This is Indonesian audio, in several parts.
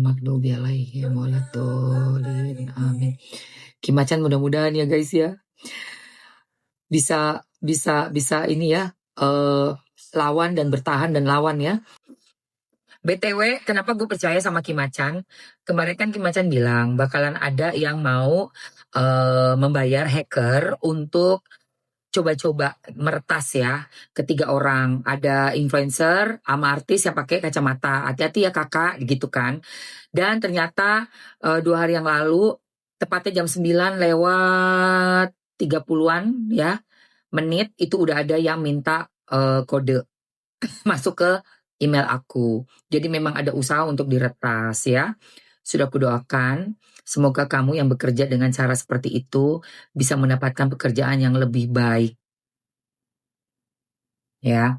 maghdubi alaihim waladdallin. Amin. Kimacan mudah-mudahan ya guys ya. Bisa ini ya. Lawan dan bertahan dan lawan ya. BTW, kenapa gue percaya sama Kimacan? Kemarin kan Kimacan bilang bakalan ada yang mau membayar hacker untuk coba-coba meretas ya ketiga orang. Ada influencer sama artis yang pakai kacamata. Hati-hati ya kakak gitu kan. Dan ternyata 2 hari yang lalu, tepatnya jam 9 lewat 30-an ya menit, itu udah ada yang minta kode masuk ke email aku. Jadi memang ada usaha untuk diretas ya. Sudah kudoakan, semoga kamu yang bekerja dengan cara seperti itu bisa mendapatkan pekerjaan yang lebih baik. Ya,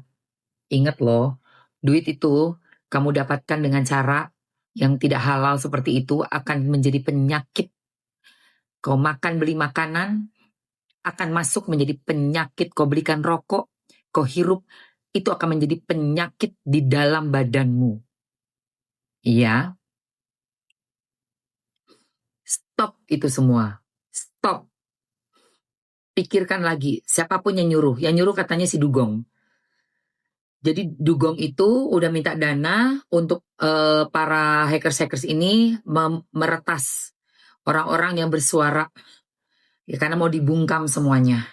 ingat loh, duit itu kamu dapatkan dengan cara yang tidak halal seperti itu akan menjadi penyakit. Kau makan beli makanan akan masuk menjadi penyakit. Kau belikan rokok, kau hirup, itu akan menjadi penyakit di dalam badanmu. Iya. Stop itu semua. Stop. Pikirkan lagi, siapapun yang nyuruh. Yang nyuruh katanya si Dugong. Jadi Dugong itu udah minta dana untuk para hackers-hackers ini meretas orang-orang yang bersuara. Ya, karena mau dibungkam semuanya.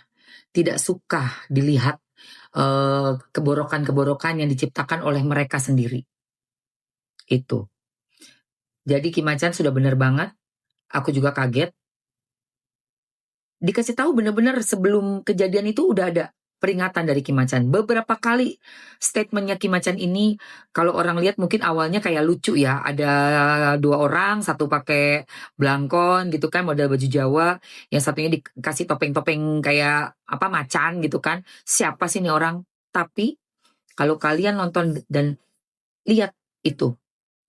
Tidak suka dilihat keborokan-keborokan yang diciptakan oleh mereka sendiri. Itu. Jadi Kimacan sudah benar banget. Aku juga kaget. Dikasih tahu benar-benar sebelum kejadian itu udah ada peringatan dari Kimacan. Beberapa kali statementnya Kimacan ini, kalau orang lihat mungkin awalnya kayak lucu ya. Ada 2 orang, satu pakai blangkon gitu kan, model baju Jawa. Yang satunya dikasih topeng-topeng kayak apa macan gitu kan. Siapa sih ini orang? Tapi kalau kalian nonton dan lihat itu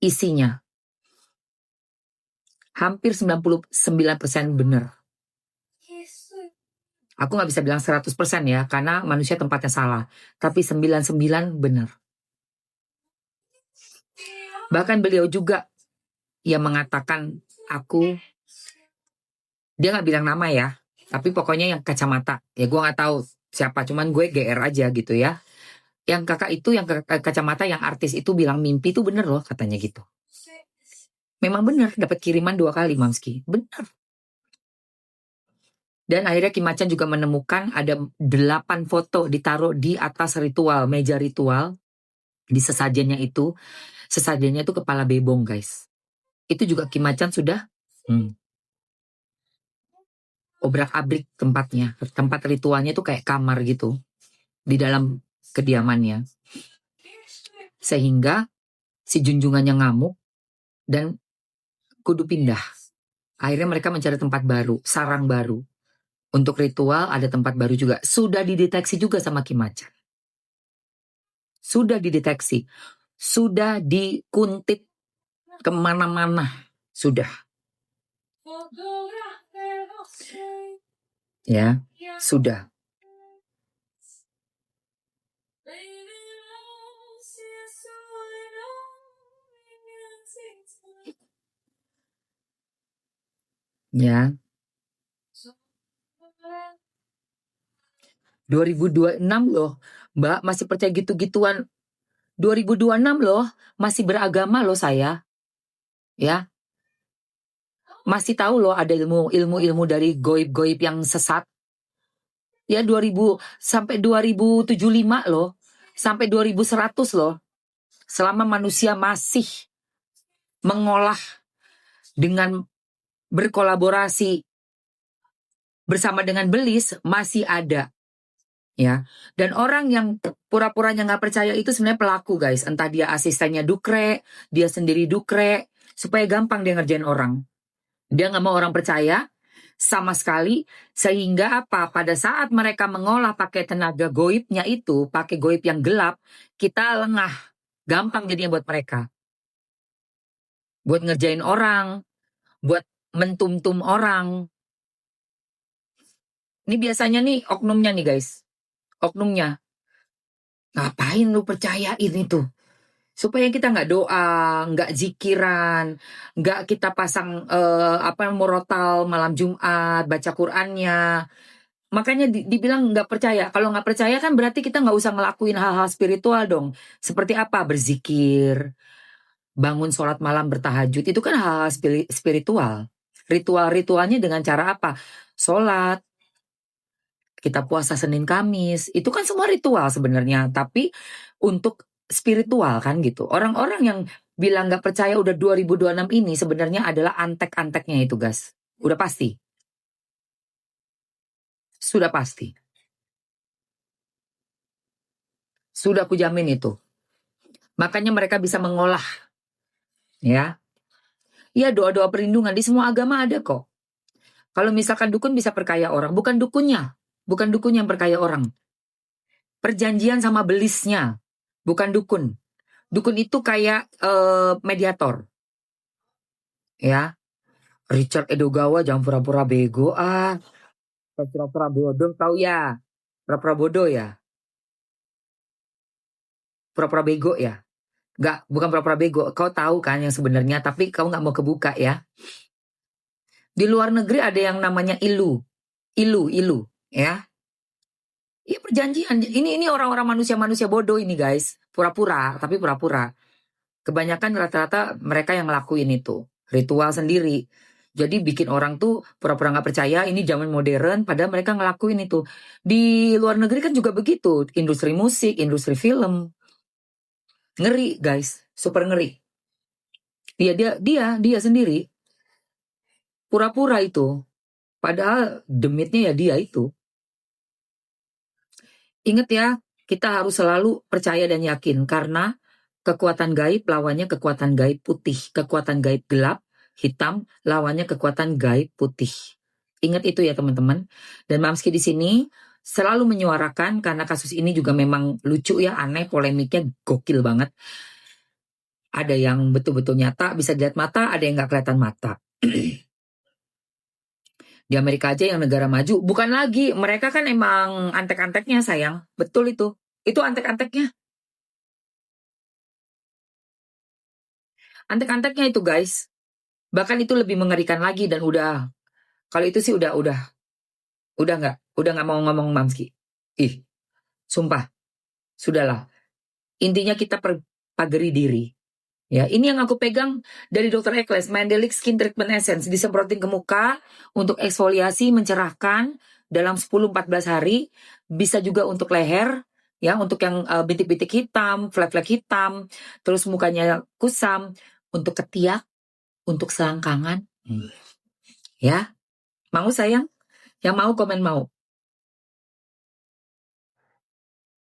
isinya, hampir 99% benar. Aku nggak bisa bilang 100% ya, karena manusia tempatnya salah. Tapi 99 benar. Bahkan beliau juga yang mengatakan dia nggak bilang nama ya, tapi pokoknya yang kacamata. Ya gue nggak tahu siapa, cuman gue GR aja gitu ya. Yang kakak itu, yang kacamata, yang artis itu bilang mimpi itu bener loh katanya gitu. Memang benar, dapat kiriman 2 kali Mamski. Benar. Dan akhirnya Kimacan juga menemukan ada 8 foto ditaruh di atas ritual, meja ritual. Di sesajennya itu kepala bebong guys. Itu juga Kimacan sudah obrak-abrik tempatnya. Tempat ritualnya itu kayak kamar gitu. Di dalam kediamannya. Sehingga si junjungannya ngamuk dan kudu pindah. Akhirnya mereka mencari tempat baru, sarang baru. Untuk ritual ada tempat baru juga. Sudah dideteksi juga sama Kimacan. Sudah dideteksi. Sudah dikuntit kemana-mana. Sudah. Ya, sudah. Ya. 2026 loh, Mbak, masih percaya gitu-gituan. 2026 loh, masih beragama loh saya. Ya. Masih tahu loh ada ilmu dari goib-goib yang sesat. Ya 2000 sampai 2075 loh. Sampai 2100 loh. Selama manusia masih mengolah dengan berkolaborasi bersama dengan belis, masih ada. Ya, dan orang yang pura-puranya nggak percaya itu sebenarnya pelaku guys. Entah dia asistennya Dukre, dia sendiri Dukre, supaya gampang dia ngerjain orang. Dia nggak mau orang percaya sama sekali, sehingga apa? Pada saat mereka mengolah pakai tenaga goibnya itu, pakai goib yang gelap, kita lengah, gampang jadinya buat mereka. Buat ngerjain orang, buat mentum-tum orang. Ini biasanya nih oknumnya nih guys. Oknumnya. Ngapain lu percayain itu? Supaya kita nggak doa, nggak zikiran, nggak kita pasang murotal malam Jumat, baca Qur'annya. Makanya dibilang nggak percaya. Kalau nggak percaya kan berarti kita nggak usah ngelakuin hal-hal spiritual dong. Seperti apa? Berzikir, bangun sholat malam, bertahajud. Itu kan hal-hal spiritual. Ritual-ritualnya dengan cara apa? Sholat, kita puasa Senin Kamis. Itu kan semua ritual sebenarnya. Tapi untuk spiritual kan gitu. Orang-orang yang bilang nggak percaya udah 2026 ini sebenarnya adalah antek-anteknya itu, guys. Udah pasti. Sudah pasti. Sudah aku jamin itu. Makanya mereka bisa mengolah, ya. Ya, doa-doa perlindungan di semua agama ada kok. Kalau misalkan dukun bisa perkaya orang, bukan dukunnya. Bukan dukun yang perkaya orang. Perjanjian sama belisnya, bukan dukun. Dukun itu kayak mediator. Ya, Richard Edogawa jangan pura-pura bego pura-pura bodoh tahu ya. Pura-pura bodoh ya. Pura-pura bego ya. Enggak, bukan pura-pura bego. Kau tahu kan yang sebenarnya, tapi kau nggak mau kebuka ya. Di luar negeri ada yang namanya ilu, ya. Iya perjanjian. Ini orang-orang manusia bodoh ini guys. Pura-pura, tapi pura-pura. Kebanyakan rata-rata mereka yang ngelakuin itu. Ritual sendiri. Jadi bikin orang tuh pura-pura nggak percaya ini zaman modern, padahal mereka ngelakuin itu. Di luar negeri kan juga begitu. Industri musik, industri film. Ngeri guys, super ngeri. Dia sendiri. Pura-pura itu. Padahal demitnya ya dia itu. Ingat ya, kita harus selalu percaya dan yakin karena kekuatan gaib lawannya kekuatan gaib putih, kekuatan gaib gelap, hitam lawannya kekuatan gaib putih. Ingat itu ya teman-teman. Dan Mamski di sini selalu menyuarakan karena kasus ini juga memang lucu ya, aneh, polemiknya gokil banget. Ada yang betul-betul nyata bisa dilihat mata, ada yang nggak kelihatan mata. Di Amerika aja yang negara maju, bukan lagi. Mereka kan emang antek-anteknya sayang. Betul itu. Itu antek-anteknya. Antek-anteknya itu guys. Bahkan itu lebih mengerikan lagi dan udah. Kalau itu sih udah nggak mau ngomong Mamski. Ih, sumpah. Sudahlah. Intinya kita pagari diri. Ya, ini yang aku pegang dari Dr. Ekles, Mandelic Skin Treatment Essence, disemprotin ke muka untuk eksfoliasi, mencerahkan dalam 10-14 hari, bisa juga untuk leher, ya, untuk yang bintik-bintik hitam, flek-flek hitam, terus mukanya kusam, untuk ketiak, untuk selangkangan. Ya, mau sayang? Yang mau komen mau.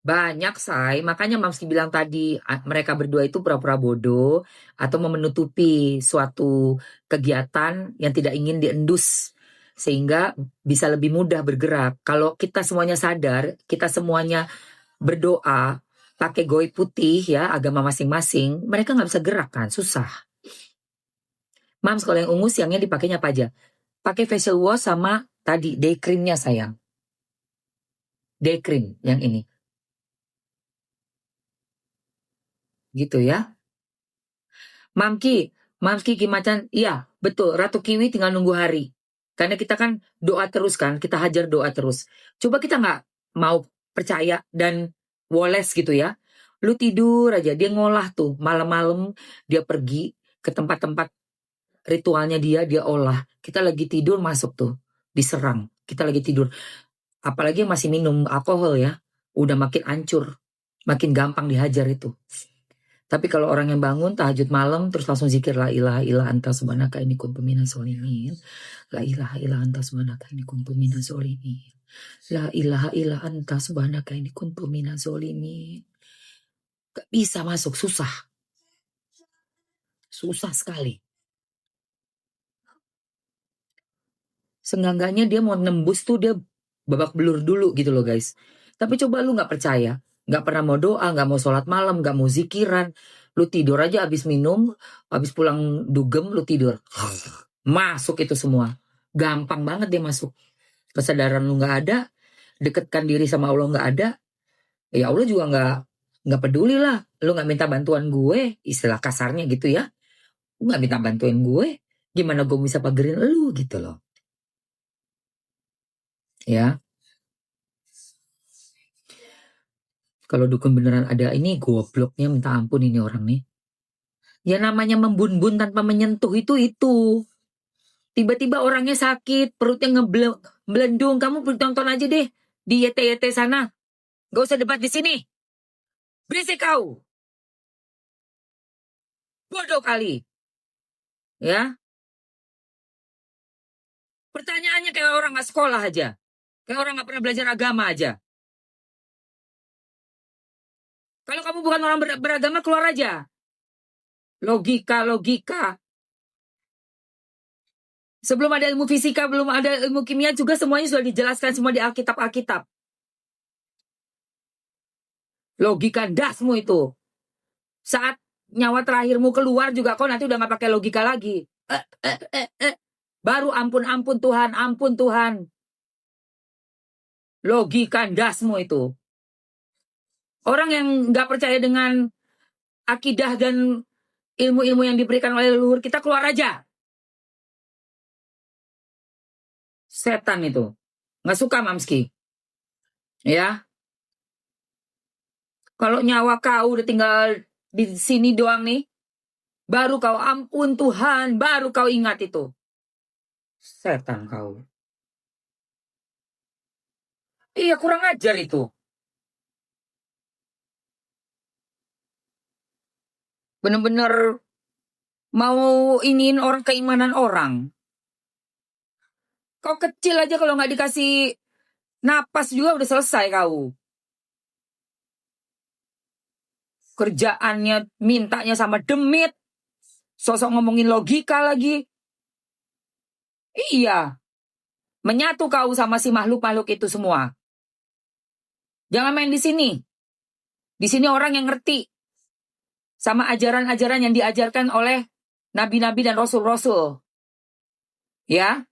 Banyak say, makanya Mamski bilang tadi mereka berdua itu pura-pura bodoh atau menutupi suatu kegiatan yang tidak ingin diendus sehingga bisa lebih mudah bergerak. Kalau kita semuanya sadar, kita semuanya berdoa pakai goib putih ya, agama masing-masing, mereka nggak bisa gerak kan, susah. Mams, kalau yang ungu siangnya dipakainya apa aja? Pakai facial wash sama tadi day creamnya sayang. Day cream yang ini. Gitu ya. Mamski Kimacan, iya betul, Ratu Kiwi tinggal nunggu hari. Karena kita kan doa terus kan, kita hajar doa terus. Coba kita nggak mau percaya dan woles gitu ya. Lu tidur aja, dia ngolah tuh, malam-malam dia pergi ke tempat-tempat ritualnya dia olah. Kita lagi tidur masuk tuh, diserang. Kita lagi tidur. Apalagi yang masih minum alkohol ya, udah makin hancur, makin gampang dihajar itu. Tapi kalau orang yang bangun tahajud malam terus langsung zikir la ilaha illa anta subhanaka inni kuntu minaz zalimin. La ilaha illa anta subhanaka inni kuntu minaz zalimin. La ilaha illa anta subhanaka inni kuntu minaz zalimin. Gak bisa masuk, susah. Susah sekali. Seenggaknya dia mau nembus tuh dia babak belur dulu gitu loh guys. Tapi coba lu gak percaya, gak pernah mau doa, gak mau sholat malam, gak mau zikiran. Lu tidur aja abis minum, abis pulang dugem lu tidur. Masuk itu semua. Gampang banget dia masuk. Kesadaran lu gak ada, deketkan diri sama Allah gak ada. Ya Allah juga Nggak peduli lah, lu nggak minta bantuan gue, istilah kasarnya gitu ya. Lu nggak minta bantuan gue, gimana gue bisa pagerin lu gitu loh. Ya, kalau dukun beneran ada ini gobloknya minta ampun ini orang nih. Ya namanya membun-bun tanpa menyentuh itu. Tiba-tiba orangnya sakit, perutnya ngeblendung, kamu tonton aja deh di YT-YT sana. Gak usah debat di sini. Berisik kau. Bodoh kali. Ya, pertanyaannya kayak orang gak sekolah aja. Kayak orang gak pernah belajar agama aja. Kalau kamu bukan orang beragama, keluar aja. Logika. Sebelum ada ilmu fisika, belum ada ilmu kimia juga semuanya sudah dijelaskan semua di Alkitab. Logika dasmu itu. Saat nyawa terakhirmu keluar juga kau nanti udah gak pakai logika lagi. Baru ampun Tuhan. Logika dasmu itu. Orang yang gak percaya dengan akidah dan ilmu-ilmu yang diberikan oleh leluhur kita, keluar aja. Setan itu. Gak suka Mamski. Ya. Kalau nyawa kau udah tinggal di sini doang nih, baru kau ampun Tuhan, baru kau ingat itu. Setan kau. Iya, kurang ajar itu. Bener-bener mau iniin orang, keimanan orang. Kau kecil aja kalau nggak dikasih napas juga udah selesai kau. Kerjaannya mintanya sama demit. Sosok ngomongin logika lagi. Iya. Menyatu kau sama si makhluk-makhluk itu semua. Jangan main di sini. Di sini orang yang ngerti sama ajaran-ajaran yang diajarkan oleh nabi-nabi dan rasul-rasul. Ya.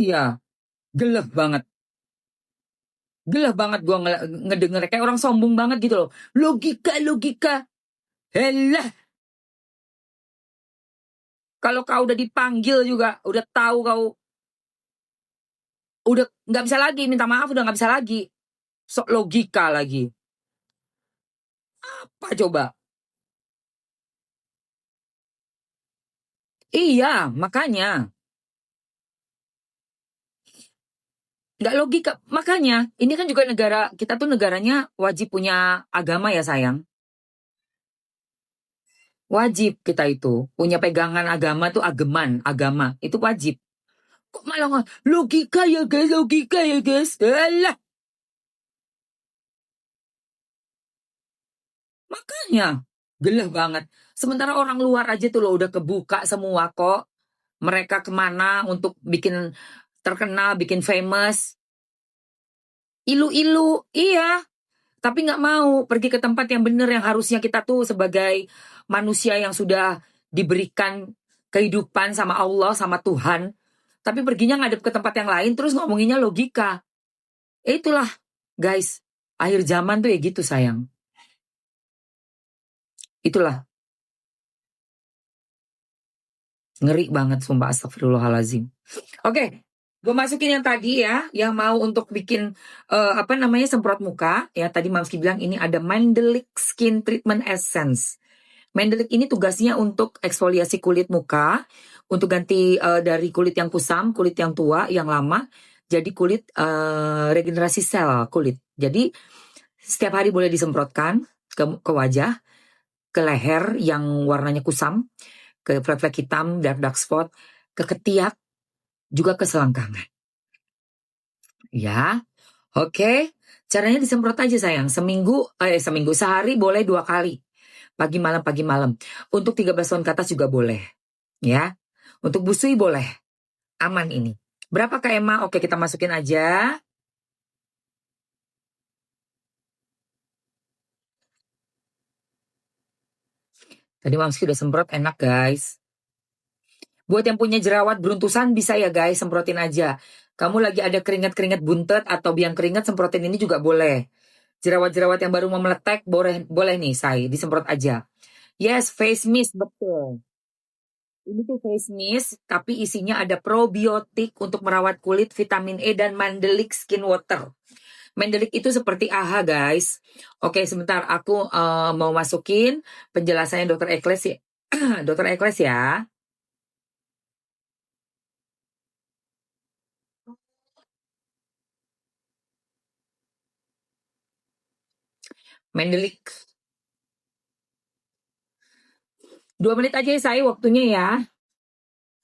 Iya. Geleh banget. Geleh banget gue ngedenger kayak orang sombong banget gitu loh. Logika. Helah. Kalau kau udah dipanggil juga, udah tahu kau udah nggak bisa lagi, minta maaf udah nggak bisa lagi. Sok logika lagi. Apa coba? Iya, makanya. Nggak logika. Makanya, ini kan juga negara, kita tuh negaranya wajib punya agama ya sayang. Wajib kita itu. Punya pegangan agama tuh agama. Itu wajib. Kok malah logika ya guys. Alah. Makanya, geleh banget. Sementara orang luar aja tuh loh udah kebuka semua kok. Mereka kemana untuk bikin terkenal, bikin famous. Ilu-ilu, iya. Tapi nggak mau pergi ke tempat yang benar, yang harusnya kita tuh sebagai manusia yang sudah diberikan kehidupan sama Allah, sama Tuhan. Tapi perginya ngadep ke tempat yang lain, terus ngomonginnya logika. Itulah, guys. Akhir zaman tuh ya gitu sayang. Itulah. Ngeri banget, sumpah astagfirullahaladzim. Oke, gue masukin yang tadi ya, yang mau untuk bikin semprot muka. Ya tadi Mamski bilang ini ada Mandelic Skin Treatment Essence. Mandelic ini tugasnya untuk eksfoliasi kulit muka, untuk ganti dari kulit yang kusam, kulit yang tua, yang lama, jadi kulit regenerasi sel kulit. Jadi setiap hari boleh disemprotkan ke wajah, ke leher yang warnanya kusam, ke flek-flek hitam, dark spot, ke ketiak, juga ke selangkangan. Ya, oke. Caranya disemprot aja sayang. Seminggu sehari boleh 2 kali. Pagi malam. Untuk 13 tahun ke atas juga boleh. Ya. Untuk busui boleh. Aman ini. Berapa Kak Emma? Oke, kita masukin aja. Tadi Mamski udah semprot, enak guys. Buat yang punya jerawat beruntusan bisa ya guys, semprotin aja. Kamu lagi ada keringat-keringat buntet atau biang keringat, semprotin ini juga boleh. Jerawat-jerawat yang baru mau meletek, boleh nih, disemprot aja. Yes, face mist, betul. Ini tuh face mist, tapi isinya ada probiotik untuk merawat kulit, vitamin E, dan Mandelic Skin Water. Mandelic itu seperti AHA, guys. Oke, sebentar. Aku mau masukin penjelasannya Dr. Ekles ya. Dr. Ekles ya. Mandelic. 2 menit aja ya, saya waktunya ya.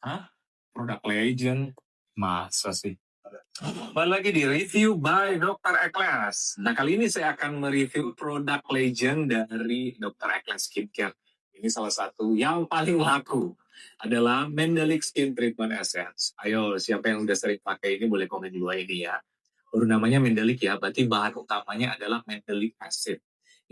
Hah? Produk Legend? Masa sih? Kembali lagi di review by Dr. Ekles. Nah, kali ini saya akan mereview produk Legend dari Dr. Ekles Skincare. Ini salah satu yang paling laku adalah Mandelic Skin Treatment Essence. Ayo, siapa yang udah sering pakai ini boleh komen di bawah ini ya. Baru namanya Mandelic ya, berarti bahan utamanya adalah Mandelic Acid.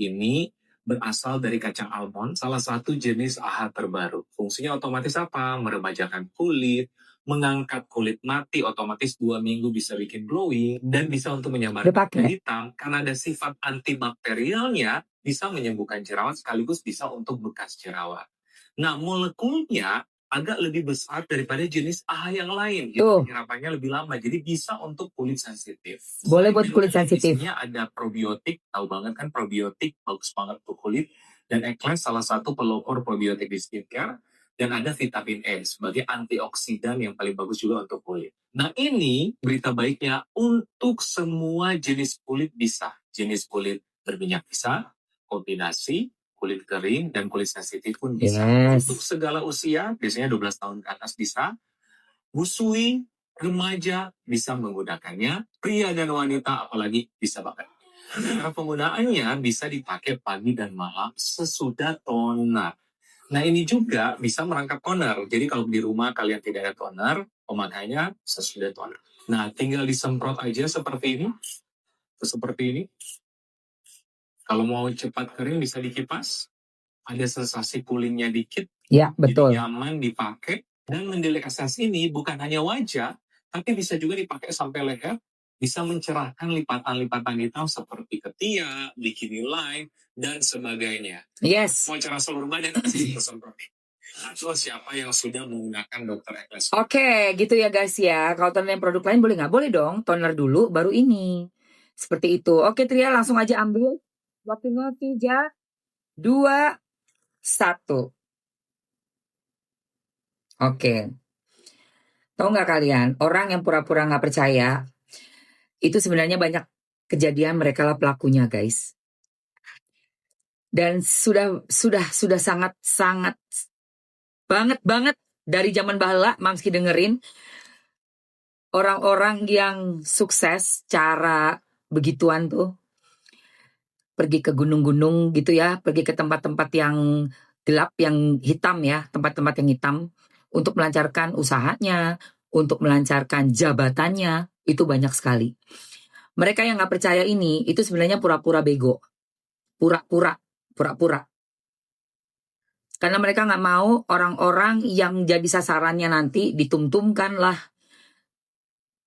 Ini berasal dari kacang almond, salah satu jenis AHA terbaru. Fungsinya otomatis apa? Meremajakan kulit, mengangkat kulit mati, otomatis 2 minggu bisa bikin glowing, dan bisa untuk menyamarkan kulit hitam, karena ada sifat antibakterialnya, bisa menyembuhkan jerawat sekaligus bisa untuk bekas jerawat. Nah, molekulnya agak lebih besar daripada jenis AHA yang lain. Penyerapannya lebih lama, jadi bisa untuk kulit sensitif. Boleh buat kulit sensitif. Isinya ada probiotik, tahu banget kan probiotik, bagus banget untuk kulit. Dan Ekles salah satu pelopor probiotik di skincare. Dan ada vitamin E sebagai antioksidan yang paling bagus juga untuk kulit. Nah, ini berita baiknya untuk semua jenis kulit bisa. Jenis kulit berminyak bisa, kombinasi, kulit kering, dan kulit sensitif pun bisa. Yes. Untuk segala usia, biasanya 12 tahun ke atas bisa. Busui, remaja bisa menggunakannya. Pria dan wanita apalagi bisa pakai. Cara penggunaannya bisa dipakai pagi dan malam sesudah toner. Nah, ini juga bisa merangkap toner. Jadi kalau di rumah kalian tidak ada toner, pemakaiannya sesudah toner. Nah, tinggal disemprot aja seperti ini. Seperti ini. Kalau mau cepat kering bisa dikipas. Ada sensasi coolingnya dikit. Ya, betul. Jadi nyaman dipakai. Dan Mandelic Essence ini bukan hanya wajah, tapi bisa juga dipakai sampai leher. Bisa mencerahkan lipatan-lipatan hitam seperti ketiak, bikini line, dan sebagainya. Yes. Mau cerah seluruh badan, semprot. Atau siapa yang sudah menggunakan Dr. Ekles. Oke, gitu ya guys ya. Kalau toner yang produk lain boleh nggak? Boleh dong. Toner dulu, baru ini. Seperti itu. Oke, Tria, langsung aja ambil. Waktunya 3, 2, 1. Oke. Tahu nggak kalian, orang yang pura-pura nggak percaya, itu sebenarnya banyak kejadian mereka lah pelakunya, guys. Dan sudah sangat banget dari zaman bahala, Mamski dengerin orang-orang yang sukses cara begituan tuh pergi ke gunung-gunung gitu ya, pergi ke tempat-tempat yang gelap, yang hitam ya, tempat-tempat yang hitam untuk melancarkan usahanya, untuk melancarkan jabatannya, itu banyak sekali. Mereka yang nggak percaya ini itu sebenarnya pura-pura bego, pura-pura. Karena mereka nggak mau orang-orang yang jadi sasarannya nanti ditumtumkan lah.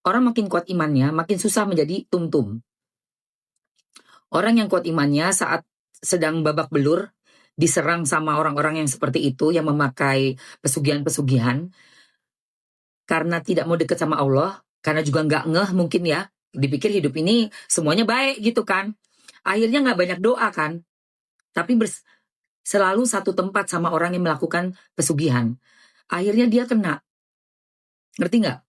Orang makin kuat imannya, makin susah menjadi tumtum. Orang yang kuat imannya saat sedang babak belur, diserang sama orang-orang yang seperti itu, yang memakai pesugihan-pesugihan, karena tidak mau dekat sama Allah, karena juga nggak ngeh mungkin ya, dipikir hidup ini semuanya baik gitu kan. Akhirnya nggak banyak doa kan, tapi selalu satu tempat sama orang yang melakukan pesugihan. Akhirnya dia kena. Ngerti nggak?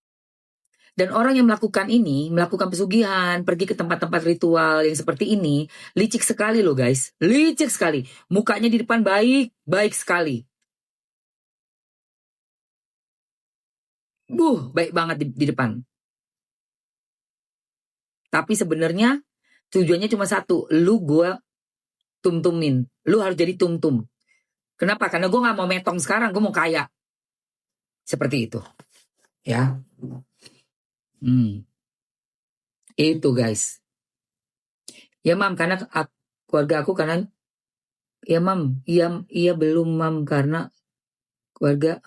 Dan orang yang melakukan ini, melakukan pesugihan, pergi ke tempat-tempat ritual yang seperti ini, licik sekali loh guys. Licik sekali. Mukanya di depan baik sekali. Baik banget di depan. Tapi sebenarnya tujuannya cuma satu. Lu gue tumtumin. Lu harus jadi tumtum. Kenapa? Karena gue gak mau metong sekarang. Gue mau kaya. Seperti itu. Ya. Itu guys. Ya mam, karena keluarga aku karena ya mam, iya belum mam, karena keluarga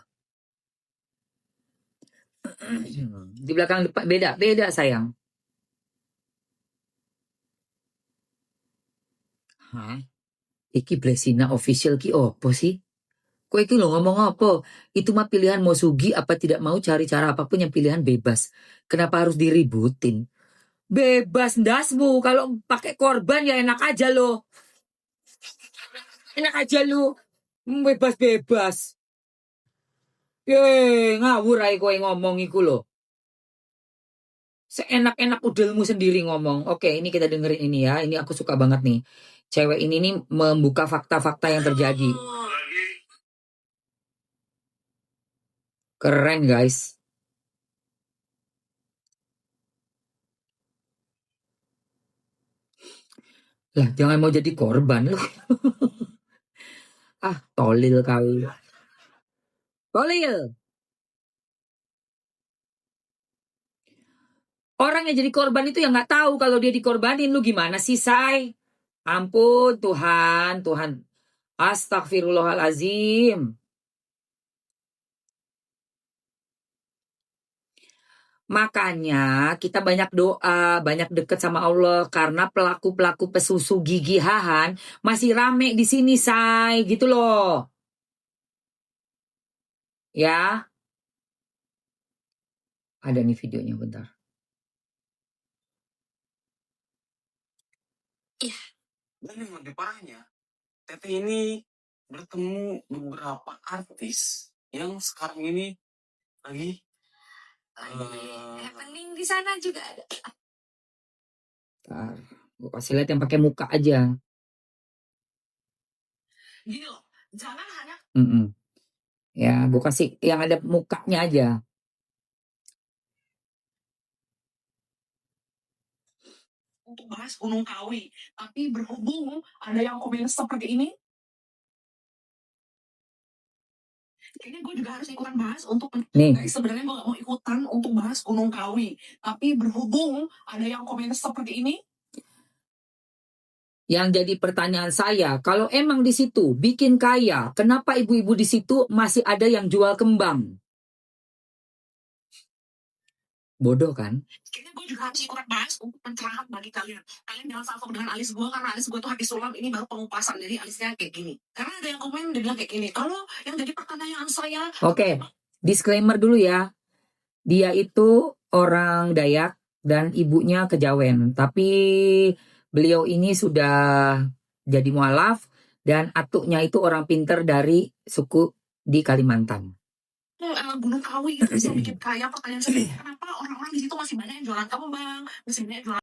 Di belakang depan beda sayang. Hah? Iki Blesina official ki opo sih? Kok itu lo ngomong apa? Itu mah pilihan mau sugi apa tidak mau cari cara apapun yang pilihan bebas. Kenapa harus diributin? Bebas ndasmu. Kalau pakai korban ya enak aja lo. Enak aja lo. Bebas-bebas. Ngawur ae kowe ngomong iku lo. Seenak-enak udelmu sendiri ngomong. Oke, ini kita dengerin ini ya. Ini aku suka banget nih. Cewek ini nih membuka fakta-fakta yang terjadi. Keren guys. Lah, jangan mau jadi korban lu. Ah, tolil kali. Tolil. Orang yang jadi korban itu yang nggak tahu kalau dia dikorbanin. Lu gimana sih, Say? Ampun, Tuhan. Astagfirullahalazim. Makanya kita banyak doa, banyak deket sama Allah karena pelaku-pelaku pesusu gigihan masih rame di sini, Say, gitu loh. Ya. Ada nih videonya bentar. Iya. Dan yang lebih parahnya, Tete ini bertemu beberapa artis yang sekarang ini lagi happening di sana juga ada. Bentar. Gue kasih lihat yang pakai muka aja. gini loh, jangan hanya Ya, gue kasih yang ada mukanya aja. untuk bahas Gunung Kawi, tapi berhubung ada yang komen seperti ini, kayaknya gue juga harus ikutan bahas untuk Nih. sebenarnya gue gak mau ikutan untuk bahas Gunung Kawi, tapi berhubung ada yang komen seperti ini, Yang jadi pertanyaan saya, kalau emang di situ bikin kaya, kenapa ibu-ibu di situ masih ada yang jual kembang? Bodoh kan? kayaknya gue juga harus ikutan bahas untuk pencerahan bagi kalian. Kalian jangan salfok dengan alis gue, karena alis gue tuh habis sulam, ini baru pengupasan, jadi alisnya kayak gini. Karena ada yang komen, dia bilang kayak gini. Kalau yang jadi pertanyaan saya... Oke, disclaimer dulu ya. Dia itu orang Dayak dan ibunya Kejawen. Tapi beliau ini sudah jadi mualaf dan atuknya itu orang pinter dari suku di Kalimantan. Gunung Kawi itu bisa bikin kaya. Pertanyaan saya, kenapa orang-orang di situ masih banyak yang jualan kembang, masih banyak yang jualan